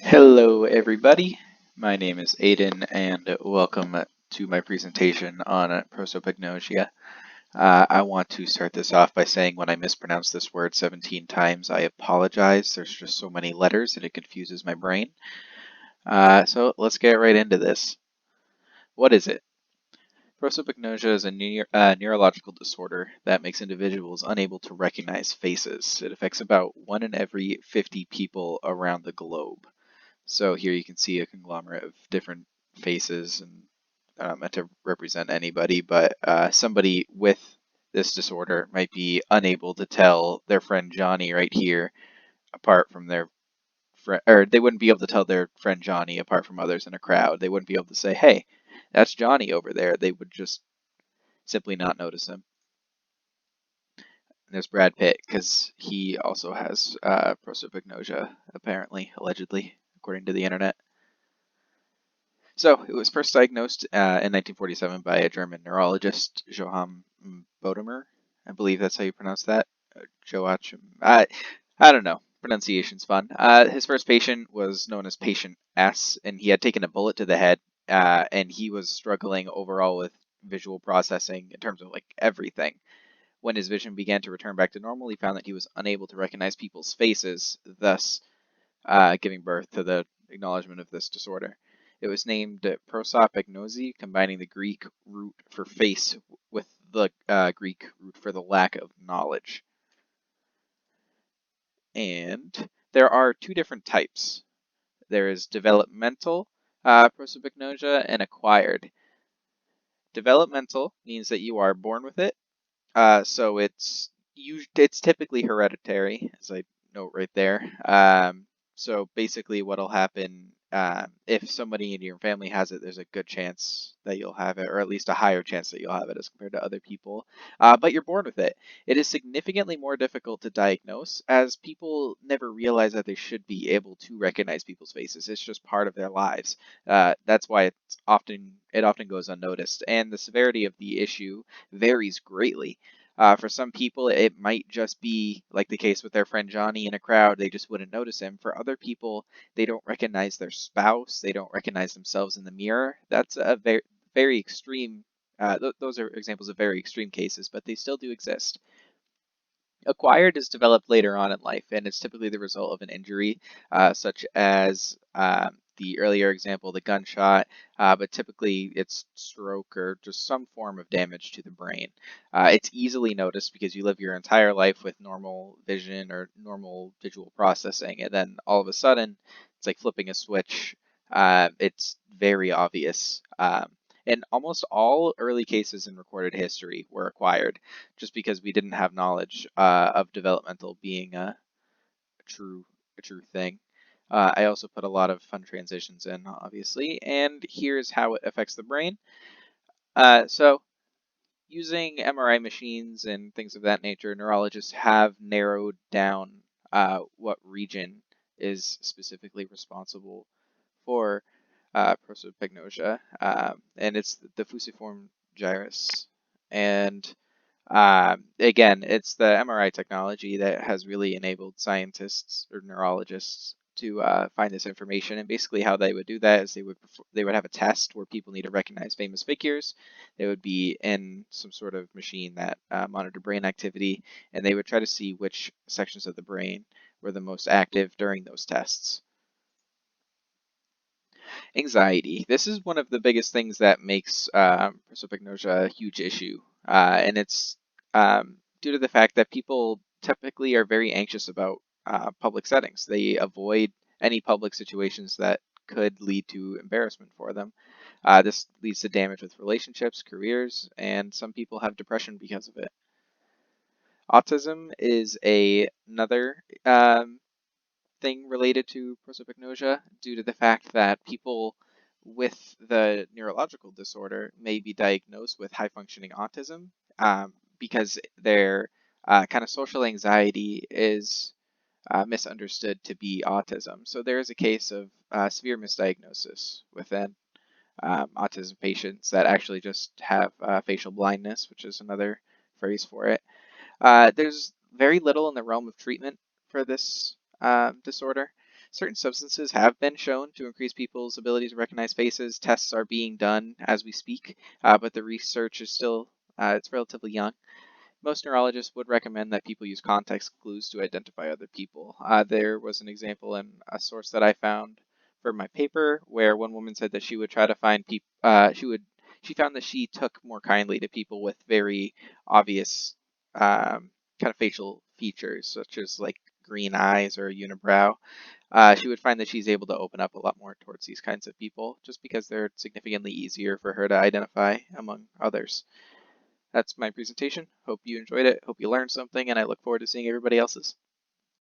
Hello, everybody. My name is Aiden, and welcome to my presentation on prosopagnosia. I want to start this off by saying when I mispronounce this word 17 times, I apologize. There's just so many letters and it confuses my brain. So let's get right into this. What is it? Prosopagnosia is a neurological disorder that makes individuals unable to recognize faces. It affects about 1 in every 50 people around the globe. So here you can see a conglomerate of different faces, and not meant to represent anybody, but somebody with this disorder might be unable to tell their friend Johnny right here apart from their friend, or they wouldn't be able to tell their friend Johnny apart from others in a crowd. They wouldn't be able to say, "Hey, that's Johnny over there." They would just simply not notice him. And there's Brad Pitt because he also has prosopagnosia, apparently, allegedly, according to the internet. So it was first diagnosed in 1947 by a German neurologist, Johann Bodemer. I believe that's how you pronounce that. Joachim. I don't know. Pronunciation's fun. His first patient was known as Patient S, and he had taken a bullet to the head, and he was struggling overall with visual processing in terms of like everything. When his vision began to return back to normal, he found that he was unable to recognize people's faces, thus giving birth to the acknowledgement of this disorder. It was named prosopagnosia, combining the Greek root for face with the Greek root for the lack of knowledge. And there are two different types. There is developmental prosopagnosia and acquired. Developmental means that you are born with it, so it's typically hereditary, as I note right there. So basically, what'll happen if somebody in your family has it, there's a good chance that you'll have it, or at least a higher chance that you'll have it as compared to other people. But you're born with it. It is significantly more difficult to diagnose, as people never realize that they should be able to recognize people's faces. It's just part of their lives. That's why it often goes unnoticed, and the severity of the issue varies greatly. For some people, it might just be like the case with their friend Johnny in a crowd. They just wouldn't notice him. For other people, they don't recognize their spouse. They don't recognize themselves in the mirror. That's a very extreme. Those are examples of very extreme cases, but they still do exist. Acquired is developed later on in life, and it's typically the result of an injury, such as the earlier example, the gunshot, but typically it's stroke or just some form of damage to the brain. It's easily noticed because you live your entire life with normal vision or normal visual processing, and then all of a sudden, it's like flipping a switch. It's very obvious. And almost all early cases in recorded history were acquired just because we didn't have knowledge of developmental being true a true thing. I also put a lot of fun transitions in, obviously, and here's how it affects the brain. So using MRI machines and things of that nature, neurologists have narrowed down what region is specifically responsible for prosopagnosia, and it's the fusiform gyrus. And again, it's the MRI technology that has really enabled scientists or neurologists to find this information. And basically, how they would do that is they would have a test where people need to recognize famous figures. They would be in some sort of machine that monitored brain activity, and they would try to see which sections of the brain were the most active during those tests. Anxiety. This is one of the biggest things that makes prosopagnosia a huge issue, and it's due to the fact that people typically are very anxious about public settings. They avoid any public situations that could lead to embarrassment for them. This leads to damage with relationships, careers, and some people have depression because of it. Autism is another thing related to prosopagnosia due to the fact that people with the neurological disorder may be diagnosed with high functioning autism because their kind of social anxiety is misunderstood to be autism. So there is a case of severe misdiagnosis within autism patients that actually just have facial blindness, which is another phrase for it. There's very little in the realm of treatment for this disorder. Certain substances have been shown to increase people's ability to recognize faces. Tests are being done as we speak, but the research is still it's relatively young. Most neurologists would recommend that people use context clues to identify other people. There was an example in a source that I found for my paper where one woman said that she would try to find people. She found that she took more kindly to people with very obvious kind of facial features, such as like green eyes or a unibrow. She would find that she's able to open up a lot more towards these kinds of people just because they're significantly easier for her to identify among others. That's my presentation. Hope you enjoyed it. Hope you learned something, and I look forward to seeing everybody else's.